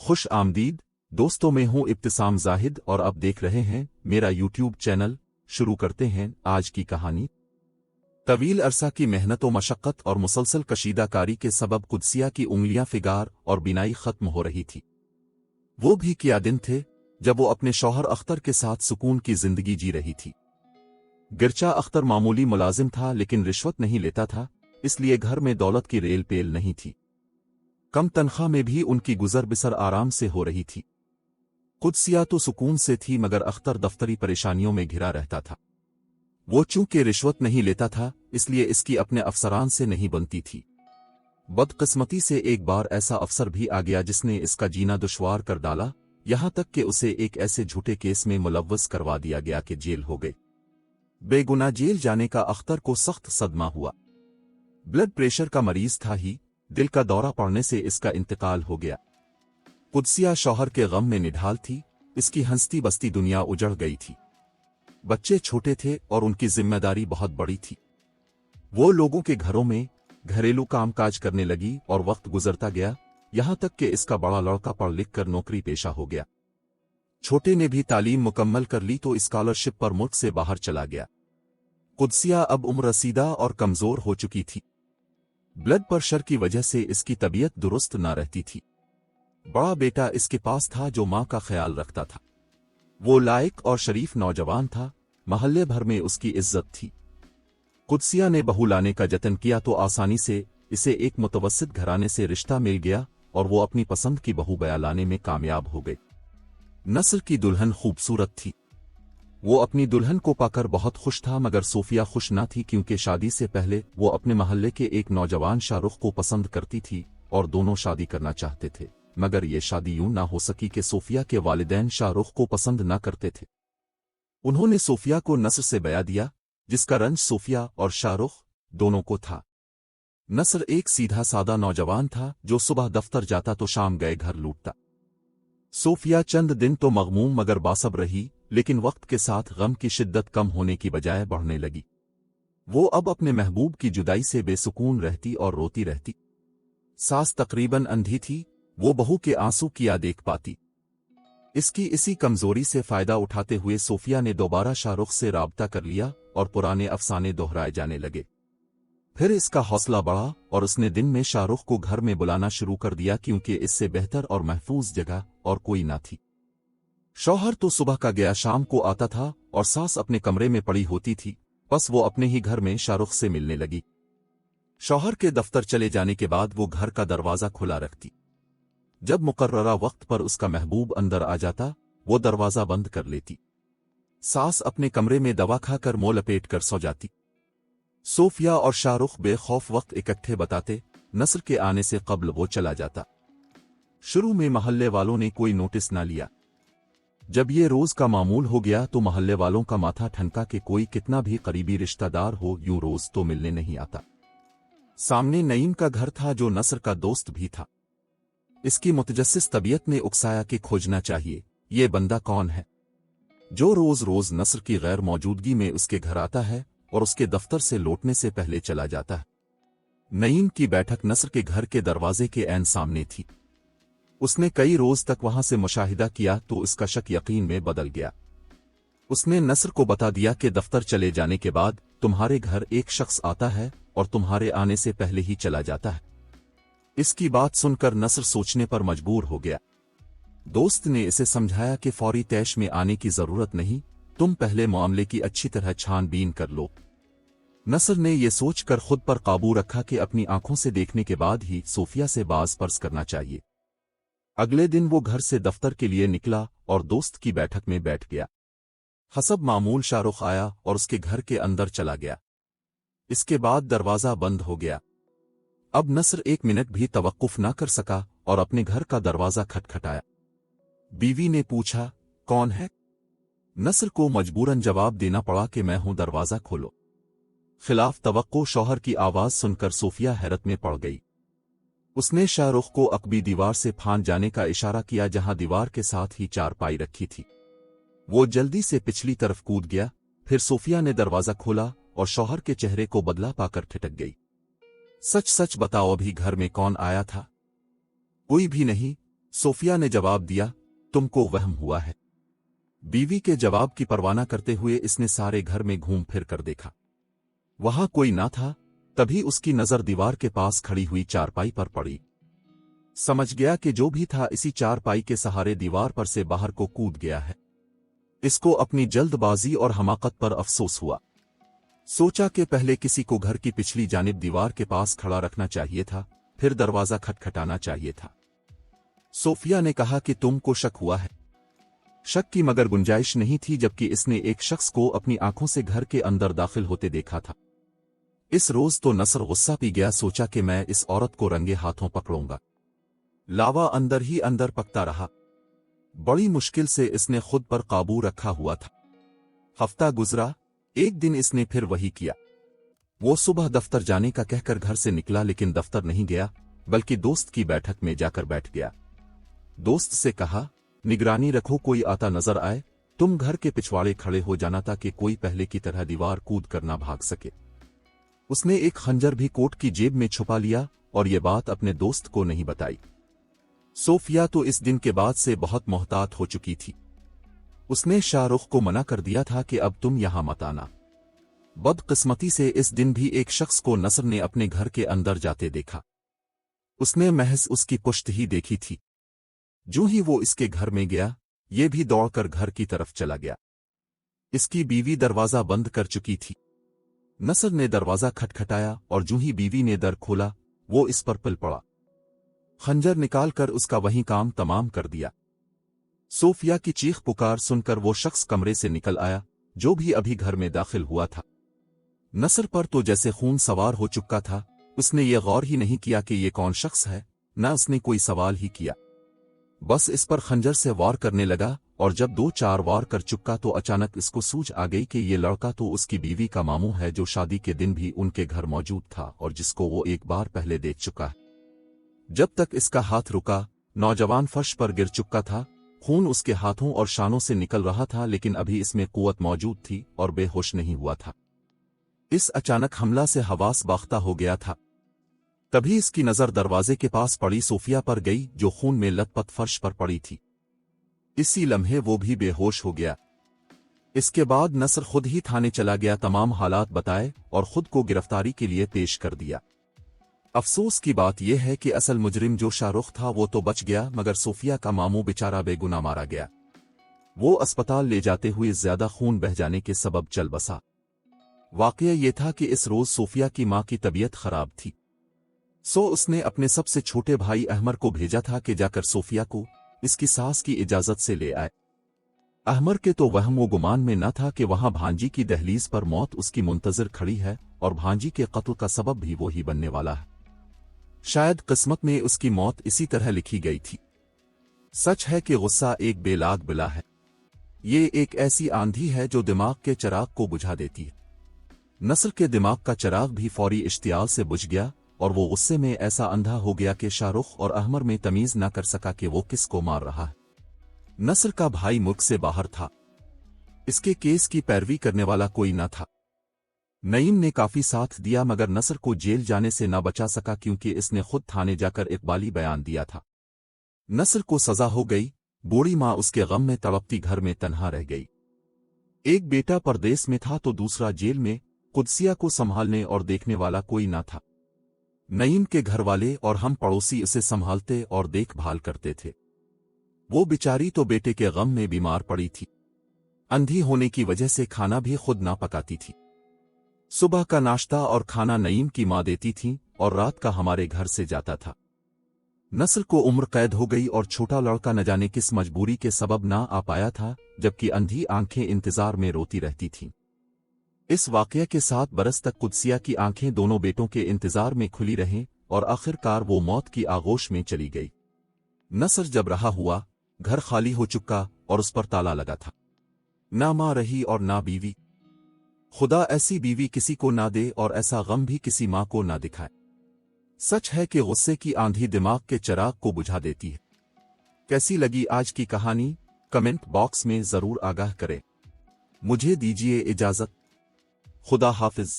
खुश आमदीद दोस्तों, मैं हूं इब्तिसाम जाहिद और आप देख रहे हैं मेरा यूट्यूब चैनल। शुरू करते हैं आज की कहानी। तवील अरसा की मेहनत व मशक्क़त और मुसलसल कशीदाकारी के सबब कुदसिया की उंगलियां फिगार और बिनाई खत्म हो रही थी। वो भी क्या दिन थे जब वो अपने शौहर अख्तर के साथ सुकून की जिंदगी जी रही थी। गिरचा अख्तर मामूली मुलाजिम था, लेकिन रिश्वत नहीं लेता था, इसलिए घर में दौलत की रेल पेल नहीं थी। कम तनख्वाह में भी उनकी गुजर बिसर आराम से हो रही थी। कुदसिया तो सुकून से थी, मगर अख्तर दफ्तरी परेशानियों में घिरा रहता था। वो चूंकि रिश्वत नहीं लेता था, इसलिए इसकी अपने अफसरान से नहीं बनती थी। बदकिस्मती से एक बार ऐसा अफसर भी आ गया जिसने इसका जीना दुश्वार कर डाला, यहां तक कि उसे एक ऐसे झूठे केस में मुलव्वस करवा दिया गया कि जेल हो गए। बेगुनाह जेल जाने का अख्तर को सख्त सदमा हुआ। ब्लड प्रेशर का मरीज था ही, दिल का दौरा पड़ने से इसका इंतकाल हो गया। कुदसिया शौहर के गम में निढाल थी, इसकी हंसती बसती दुनिया उजड़ गई थी। बच्चे छोटे थे और उनकी जिम्मेदारी बहुत बड़ी थी। वो लोगों के घरों में घरेलू कामकाज करने लगी और वक्त गुजरता गया, यहां तक कि इसका बड़ा लड़का पढ़ लिख कर नौकरी पेशा हो गया। छोटे ने भी तालीम मुकम्मल कर ली तो स्कॉलरशिप पर मुल्क से बाहर चला गया। कुदसिया अब उम्र रसीदा और कमजोर हो चुकी थी। ब्लड प्रेशर की वजह से इसकी तबीयत दुरुस्त न रहती थी। बड़ा बेटा इसके पास था जो मां का ख्याल रखता था। वो लायक और शरीफ नौजवान था, महल्ले भर में उसकी इज्जत थी। कुदसिया ने बहू लाने का जतन किया तो आसानी से इसे एक मुतवस्सित घराने से रिश्ता मिल गया और वो अपनी पसंद की बहू बया लाने में कामयाब हो गए। नस्र की दुल्हन खूबसूरत थी। वो अपनी दुल्हन को पाकर बहुत खुश था, मगर सोफिया खुश न थी, क्योंकि शादी से पहले वो अपने महल्ले के एक नौजवान शाहरुख को पसंद करती थी और दोनों शादी करना चाहते थे, मगर ये शादी यूं ना हो सकी कि सोफिया के वालिदैन शाहरुख को पसंद न करते थे। उन्होंने सोफिया को नस्र से बया दिया, जिसका रंज सोफिया और शाहरुख दोनों को था। नस्र एक सीधा सादा नौजवान था जो सुबह दफ्तर जाता तो शाम गए घर लूटता। सोफिया चंद दिन तो मगमूम मगर बासब्र रही, लेकिन वक्त के साथ गम की शिद्दत कम होने की बजाय बढ़ने लगी। वो अब अपने महबूब की जुदाई से बेसुकून रहती और रोती रहती। सास तकरीबन अंधी थी, वो बहू के आंसू किया देख पाती। इसकी इसी कमजोरी से फायदा उठाते हुए सोफिया ने दोबारा शाहरुख से राबता कर लिया और पुराने अफसाने दोहराए जाने लगे। फिर इसका हौसला बढ़ा और उसने दिन में शाहरुख को घर में बुलाना शुरू कर दिया, क्योंकि इससे बेहतर और महफूज जगह और कोई ना थी। शौहर तो सुबह का गया शाम को आता था और सास अपने कमरे में पड़ी होती थी, बस वो अपने ही घर में शाहरुख से मिलने लगी। शौहर के दफ्तर चले जाने के बाद वो घर का दरवाजा खुला रखती। जब मुकर्ररा वक्त पर उसका महबूब अंदर आ जाता, वो दरवाजा बंद कर लेती। सास अपने कमरे में दवा खाकर मुंह लपेट कर सो जाती। सोफिया और शाहरुख बेखौफ वक्त इकट्ठे बताते, नस्र के आने से कब्ल वो चला जाता। शुरू में महल्ले वालों ने कोई नोटिस ना लिया। जब ये रोज का मामूल हो गया तो महल्ले वालों का माथा ठनका कि कोई कितना भी करीबी रिश्तेदार हो यूं रोज तो मिलने नहीं आता। सामने नईम का घर था जो नस्र का दोस्त भी था। इसकी मुतजस्सिस तबीयत ने उकसाया कि खोजना चाहिए, ये बंदा कौन है जो रोज रोज नस्र की गैर मौजूदगी में उसके घर आता है और उसके दफ्तर से लौटने से पहले चला जाता है। नईम की बैठक नस्र के घर के दरवाजे के ऐन सामने थी। उसने कई रोज तक वहां से मुशाहिदा किया तो इसका शक यकीन में बदल गया। उसने नस्र को बता दिया कि दफ्तर चले जाने के बाद तुम्हारे घर एक शख्स आता है और तुम्हारे आने से पहले ही चला जाता है। इसकी बात सुनकर नस्र सोचने पर मजबूर हो गया। दोस्त ने इसे समझाया कि फौरी तैश में आने की जरूरत नहीं, तुम पहले मामले की अच्छी तरह छानबीन कर लो। नस्र ने यह सोचकर खुद पर काबू रखा कि अपनी आंखों से देखने के बाद ही सोफिया से बाज पर्स करना चाहिए। अगले दिन वो घर से दफ्तर के लिए निकला और दोस्त की बैठक में बैठ गया। हसब मामूल शाहरुख आया और उसके घर के अंदर चला गया। इसके बाद दरवाजा बंद हो गया। अब नस्र एक मिनट भी तवक्कुफ न कर सका और अपने घर का दरवाजा खटखटाया। बीवी ने पूछा, कौन है? नस्र को मजबूरन जवाब देना पड़ा कि मैं हूं, दरवाजा खोलो। खिलाफ तवक्को शौहर की आवाज सुनकर सोफिया हैरत में पड़ गई। उसने शाहरुख को अकबी दीवार से फांद जाने का इशारा किया, जहां दीवार के साथ ही चारपाई रखी थी। वो जल्दी से पिछली तरफ कूद गया। फिर सोफिया ने दरवाजा खोला और शौहर के चेहरे को बदला पाकर ठिठक गई। सच सच बताओ, अभी घर में कौन आया था? कोई भी नहीं, सोफिया ने जवाब दिया, तुमको वहम हुआ है। बीवी के जवाब की परवाह न करते हुए इसने सारे घर में घूम फिर कर देखा। वहां कोई ना था। तभी उसकी नजर दीवार के पास खड़ी हुई चारपाई पर पड़ी। समझ गया कि जो भी था इसी चारपाई के सहारे दीवार पर से बाहर को कूद गया है। इसको अपनी जल्दबाजी और हमाकत पर अफसोस हुआ। सोचा कि पहले किसी को घर की पिछली जानिब दीवार के पास खड़ा रखना चाहिए था, फिर दरवाजा खटखटाना चाहिए था। सोफिया ने कहा कि तुमको शक हुआ है। शक की मगर गुंजाइश नहीं थी, जबकि इसने एक शख्स को अपनी आंखों से घर के अंदर दाखिल होते देखा था। इस रोज तो नसर गुस्सा पी गया। सोचा कि मैं इस औरत को रंगे हाथों पकड़ूंगा। लावा अंदर ही अंदर पकता रहा। बड़ी मुश्किल से इसने खुद पर काबू रखा हुआ था। हफ्ता गुजरा। एक दिन इसने फिर वही किया। वो सुबह दफ्तर जाने का कहकर घर से निकला, लेकिन दफ्तर नहीं गया, बल्कि दोस्त की बैठक में जाकर बैठ गया। दोस्त से कहा, निगरानी रखो, कोई आता नजर आए तुम घर के पिछवाड़े खड़े हो जाना ताकि कोई पहले की तरह दीवार कूद कर ना भाग सके। उसने एक खंजर भी कोट की जेब में छुपा लिया और ये बात अपने दोस्त को नहीं बताई। सोफिया तो इस दिन के बाद से बहुत मोहतात हो चुकी थी। उसने शाहरुख को मना कर दिया था कि अब तुम यहां मत आना। बदकिस्मती से इस दिन भी एक शख्स को नसर ने अपने घर के अंदर जाते देखा। उसने महज उसकी पुश्त ही देखी थी। जो ही वो इसके घर में गया, ये भी दौड़कर घर की तरफ चला गया। इसकी बीवी दरवाजा बंद कर चुकी थी। नसर ने दरवाजा खटखटाया और जो ही बीवी ने दर खोला, वो इस पर पिल पड़ा। खंजर निकालकर उसका वही काम तमाम कर दिया। सोफिया की चीख पुकार सुनकर वो शख्स कमरे से निकल आया, जो भी अभी घर में दाखिल हुआ था। नसर पर तो जैसे खून सवार हो चुका था। उसने ये गौर ही नहीं किया कि ये कौन शख्स है, न उसने कोई सवाल ही किया। बस इस पर खंजर से वार करने लगा और जब 2-4 वार कर चुका तो अचानक इसको सूझ आ गई कि ये लड़का तो उसकी बीवी का मामू है, जो शादी के दिन भी उनके घर मौजूद था और जिसको वो एक बार पहले देख चुका है। जब तक इसका हाथ रुका, नौजवान फर्श पर गिर चुका था। खून उसके हाथों और शानों से निकल रहा था, लेकिन अभी इसमें कुव्वत मौजूद थी और बेहोश नहीं हुआ था। इस अचानक हमला से हवास बाख्ता हो गया था। तभी इसकी नजर दरवाजे के पास पड़ी सोफिया पर गई, जो खून में लथपथ फर्श पर पड़ी थी। इसी लम्हे वो भी बेहोश हो गया। इसके बाद नसर खुद ही थाने चला गया, तमाम हालात बताए और खुद को गिरफ्तारी के लिए पेश कर दिया। अफसोस की बात यह है कि असल मुजरिम जो शाहरुख था वो तो बच गया, मगर सोफिया का मामू बेचारा बेगुनाह मारा गया। वो अस्पताल ले जाते हुए ज्यादा खून बह जाने के सबब चल बसा। वाकया ये था कि इस रोज सोफिया की मां की तबीयत खराब थी। सो उसने अपने सबसे छोटे भाई अहमर को भेजा था कि जाकर सोफिया को इसकी सास की इजाजत से ले आए। अहमर के तो वहम व गुमान में न था कि वहां भांजी की दहलीज पर मौत उसकी मुंतजर खड़ी है और भांजी के कत्ल का सबब भी वो ही बनने वाला है। शायद किस्मत में उसकी मौत इसी तरह लिखी गई थी। सच है कि गुस्सा एक बेलाग बिला है। ये एक ऐसी आंधी है जो दिमाग के चिराग को बुझा देती है। नसर के दिमाग का चिराग भी फौरी इश्तियाल से बुझ गया और वो गुस्से में ऐसा अंधा हो गया कि शाहरुख और अहमर में तमीज न कर सका कि वो किसको मार रहा है। नसर का भाई मुल्क से बाहर था। इसके केस की पैरवी करने वाला कोई न था। नईम ने काफी साथ दिया, मगर नसर को जेल जाने से न बचा सका, क्योंकि इसने खुद थाने जाकर इकबाली बयान दिया था। नसर को सजा हो गई। बूढ़ी मां उसके गम में तड़पती घर में तन्हा रह गई। एक बेटा परदेस में था तो दूसरा जेल में। कुदसिया को संभालने और देखने वाला कोई न था। नईम के घर वाले और हम पड़ोसी उसे संभालते और देखभाल करते थे। वो बेचारी तो बेटे के गम में बीमार पड़ी थी। अंधी होने की वजह से खाना भी खुद ना पकाती थी। सुबह का नाश्ता और खाना नईम की मां देती थी और रात का हमारे घर से जाता था। नस्ल को उम्र कैद हो गई और छोटा लड़का न जाने किस मजबूरी के सबब ना आ पाया था, जबकि अंधी आंखें इंतजार में रोती रहती थीं। इस वाकये के 7 बरस तक कुदसिया की आंखें दोनों बेटों के इंतजार में खुली रहें और आखिरकार वो मौत की आगोश में चली गई। नसर जब रहा हुआ, घर खाली हो चुका और उस पर ताला लगा था। ना मां रही और ना बीवी। खुदा ऐसी बीवी किसी को ना दे और ऐसा गम भी किसी मां को ना दिखाए। सच है कि गुस्से की आंधी दिमाग के चिराग को बुझा देती है। कैसी लगी आज की कहानी? कमेंट बॉक्स में जरूर आगाह करें। मुझे दीजिए इजाजत। खुदा हाफिज।